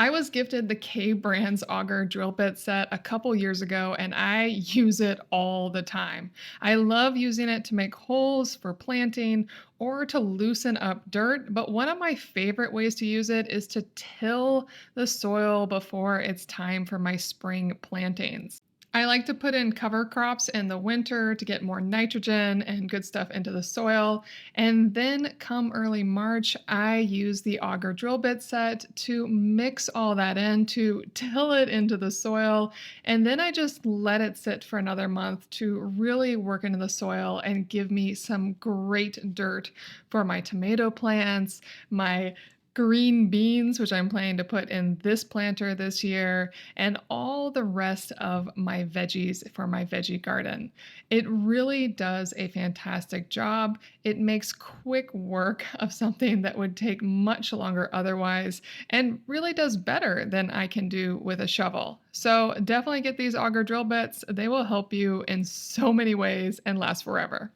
I was gifted the K Brands Auger drill bit set a couple years ago, and I use it all the time. I love using it to make holes for planting or to loosen up dirt, but one of my favorite ways to use it is to till the soil before it's time for my spring plantings. I like to put in cover crops in the winter to get more nitrogen and good stuff into the soil. And then come early March, I use the auger drill bit set to mix all that in, to till it into the soil. And then I just let it sit for another month to really work into the soil and give me some great dirt for my tomato plants, my green beans, which I'm planning to put in this planter this year, and all the rest of my veggies for my veggie garden. It really does a fantastic job. It makes quick work of something that would take much longer otherwise, and really does better than I can do with a shovel. So definitely get these auger drill bits. They will help you in so many ways and last forever.